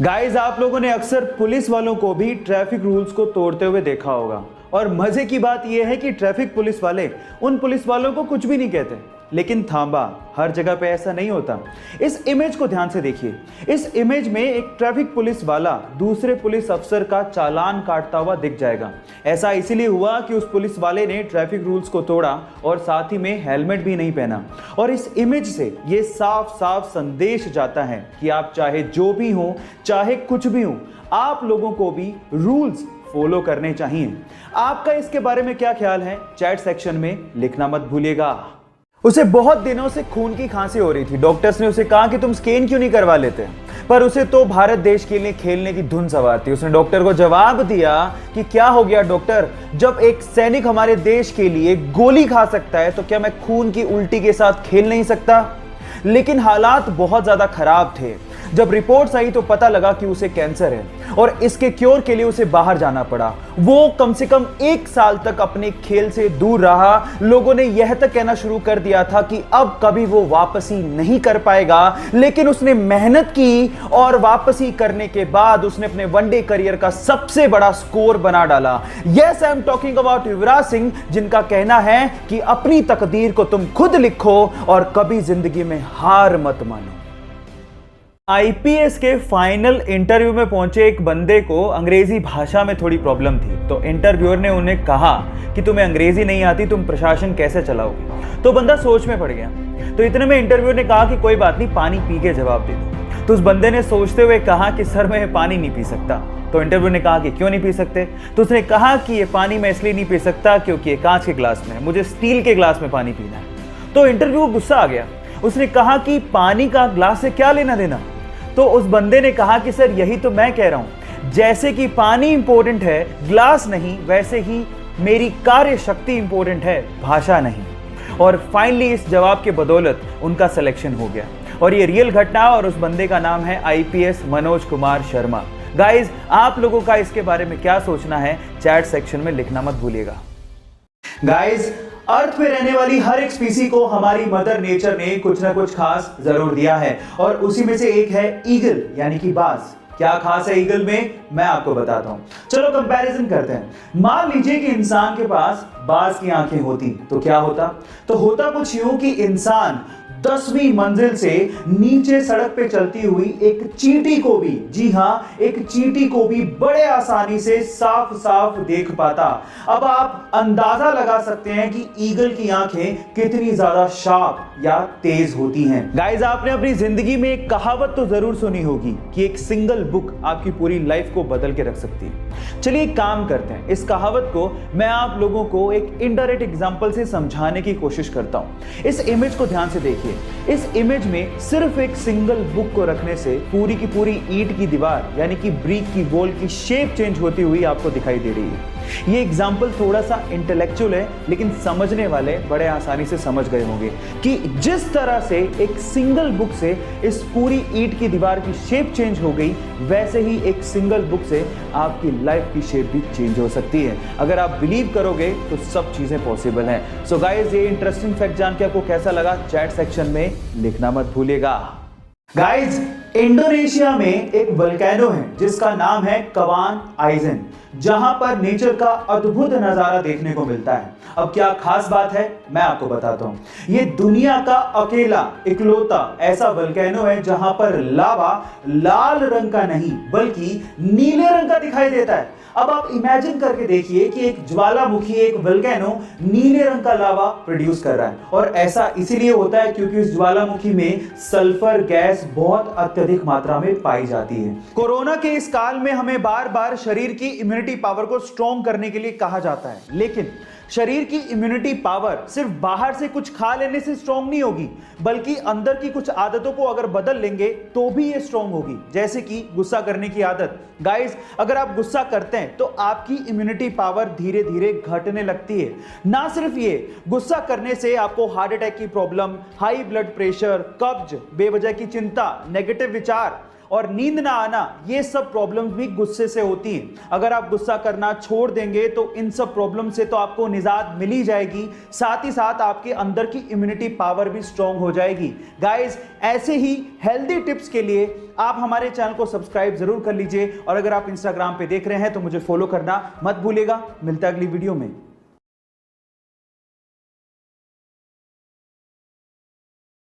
Guys, आप लोगों ने अक्सर पुलिस वालों को भी ट्रैफिक रूल्स को तोड़ते हुए देखा होगा। और मजे की बात यह है कि ट्रैफिक पुलिस वाले उन पुलिस वालों को कुछ भी नहीं कहते। लेकिन थांबा, हर जगह पे ऐसा नहीं होता। इस इमेज को ध्यान से देखिए। इस इमेज में एक ट्रैफिक पुलिस वाला दूसरे पुलिस अफसर का चालान काटता हुआ दिख जाएगा। ऐसा इसीलिए हुआ कि उस पुलिस वाले ने ट्रैफिक रूल्स को तोड़ा और साथ ही में हेलमेट भी नहीं पहना। और इस इमेज से ये साफ साफ संदेश जाता है कि आप चाहे जो भी हो, चाहे कुछ भी हो, आप लोगों को भी रूल्स फॉलो करने चाहिए। आपका इसके बारे में क्या ख्याल है, चैट सेक्शन में लिखना मत भूलिएगा। उसे बहुत दिनों से खून की खांसी हो रही थी। डॉक्टर्स ने उसे कहा कि तुम स्कैन क्यों नहीं करवा लेते, पर उसे तो भारत देश के लिए खेलने की धुन सवार थी। उसने डॉक्टर को जवाब दिया कि क्या हो गया डॉक्टर, जब एक सैनिक हमारे देश के लिए गोली खा सकता है तो क्या मैं खून की उल्टी के साथ खेल नहीं सकता। लेकिन हालात बहुत ज्यादा खराब थे। जब रिपोर्ट्स आई तो पता लगा कि उसे कैंसर है और इसके क्योर के लिए उसे बाहर जाना पड़ा। वो कम से कम 1 साल तक अपने खेल से दूर रहा। लोगों ने यह तक कहना शुरू कर दिया था कि अब कभी वो वापसी नहीं कर पाएगा, लेकिन उसने मेहनत की और वापसी करने के बाद उसने अपने वनडे करियर का सबसे बड़ा स्कोर बना डाला। Yes, I am talking about Yuvraj Singh, जिनका कहना है कि अपनी तकदीर को तुम खुद लिखो और कभी जिंदगी में हार मत मानो। आईपीएस के फाइनल इंटरव्यू में पहुंचे एक बंदे को अंग्रेजी भाषा में थोड़ी प्रॉब्लम थी, तो इंटरव्यूअर ने उन्हें कहा कि तुम्हें अंग्रेजी नहीं आती, तुम प्रशासन कैसे चलाओगे। तो बंदा सोच में पड़ गया। तो इतने में इंटरव्यूअर ने कहा कि कोई बात नहीं, पानी पी के जवाब दे दो। तो उस बंदे ने सोचते हुए कहा कि सर मैं पानी नहीं पी सकता। तो इंटरव्यूअर ने कहा कि क्यों नहीं पी सकते। तो उसने कहा कि ये पानी मैं इसलिए नहीं पी सकता क्योंकि ये कांच के ग्लास में है, मुझे स्टील के ग्लास में पानी पीना है। तो इंटरव्यू को गुस्सा आ गया। उसने कहा कि पानी का ग्लास से क्या लेना देना। तो उस बंदे ने कहा कि सर यही तो मैं कह रहा हूं, जैसे कि पानी इंपॉर्टेंट है, ग्लास नहीं, वैसे ही मेरी कार्य शक्ति इंपॉर्टेंट है, भाषा नहीं। और फाइनली इस जवाब के बदौलत उनका सिलेक्शन हो गया। और ये रियल घटना, और उस बंदे का नाम है आईपीएस मनोज कुमार शर्मा। गाइज, आप लोगों का इसके बारे में क्या सोचना है, चैट सेक्शन में लिखना मत भूलिएगा। गाइज, अर्थ पे रहने वाली हर एक स्पीसी को हमारी मदर नेचर ने कुछ ना कुछ खास जरूर दिया है, और उसी में से एक है ईगल यानी कि बाज। क्या खास है ईगल में, मैं आपको बताता हूं। चलो कंपैरिजन करते हैं। मान लीजिए कि इंसान के पास बाज की आंखें होती तो क्या होता। तो होता कुछ यूं कि इंसान 10वीं मंजिल से नीचे सड़क पे चलती हुई एक चींटी को भी, जी हां, एक चींटी को भी बड़े आसानी से साफ साफ देख पाता। अब आप अंदाजा लगा सकते हैं कि ईगल की आंखें कितनी ज्यादा शार्प या तेज होती हैं। गाइस, आपने अपनी जिंदगी में एक कहावत तो जरूर सुनी होगी कि एक सिंगल बुक आपकी पूरी लाइफ को बदल के रख सकती है। चलिए एक काम करते हैं, इस कहावत को मैं आप लोगों को एक इनडायरेक्ट एग्जांपल से समझाने की कोशिश करता हूं। इस इमेज को ध्यान से देखिए। इस इमेज में सिर्फ एक सिंगल बुक को रखने से पूरी की पूरी ईंट की दीवार यानी कि ब्रिक की वॉल की शेप चेंज होती हुई आपको दिखाई दे रही है। ये एग्जाम्पल थोड़ा सा इंटेलेक्चुअल है, लेकिन समझने वाले बड़े आसानी से समझ गए होंगे कि जिस तरह से एक सिंगल बुक से इस पूरी ईंट की दीवार की शेप चेंज हो गई, वैसे ही एक सिंगल बुक से आपकी लाइफ की शेप भी चेंज हो सकती है। अगर आप बिलीव करोगे तो सब चीजें पॉसिबल हैं। सो गाइस, ये इंटरेस्टिंग फैक्ट जान के आपको कैसा लगा, चैट सेक्शन में लिखना मत भूलिएगा। गाइस, इंडोनेशिया में एक वोल्केनो है जिसका नाम है कवान आइजन, जहां पर नेचर का अद्भुत नजारा देखने को मिलता है। अब क्या खास बात है, मैं आपको बताता हूं। ये दुनिया का अकेला इकलौता ऐसा वोल्केनो है जहां पर लावा लाल रंग का नहीं बल्कि नीले रंग का दिखाई देता है। अब आप इमेजिन करके देखिए कि एक ज्वालामुखी, एक वोल्केनो नीले रंग का लावा प्रोड्यूस कर रहा है। और ऐसा इसीलिए होता है क्योंकि इस ज्वालामुखी में सल्फर गैस बहुत अत्यधिक मात्रा में पाई जाती है। कोरोना के इस काल में हमें बार बार शरीर की इम्यूनिटी पावर को स्ट्रॉन्ग करने के लिए कहा जाता है, लेकिन शरीर की इम्यूनिटी पावर सिर्फ बाहर से कुछ खा लेने से स्ट्रॉन्ग नहीं होगी, बल्कि अंदर की कुछ आदतों को अगर बदल लेंगे तो भी ये स्ट्रॉन्ग होगी। जैसे कि गुस्सा करने की आदत। गाइस, अगर आप गुस्सा करते हैं तो आपकी इम्यूनिटी पावर धीरे धीरे घटने लगती है। ना सिर्फ ये, गुस्सा करने से आपको हार्ट अटैक की प्रॉब्लम, हाई ब्लड प्रेशर, कब्ज, बेवजह की चिंता, नेगेटिव विचार और नींद ना आना, ये सब प्रॉब्लम्स भी गुस्से से होती हैं। अगर आप गुस्सा करना छोड़ देंगे तो इन सब प्रॉब्लम से तो आपको निजात मिल ही जाएगी, साथ ही साथ आपके अंदर की इम्यूनिटी पावर भी स्ट्रांग हो जाएगी। गाइस, ऐसे ही हेल्दी टिप्स के लिए आप हमारे चैनल को सब्सक्राइब जरूर कर लीजिए, और अगर आप इंस्टाग्राम पे देख रहे हैं तो मुझे फॉलो करना मत भूलिएगा। मिलता है अगली वीडियो में।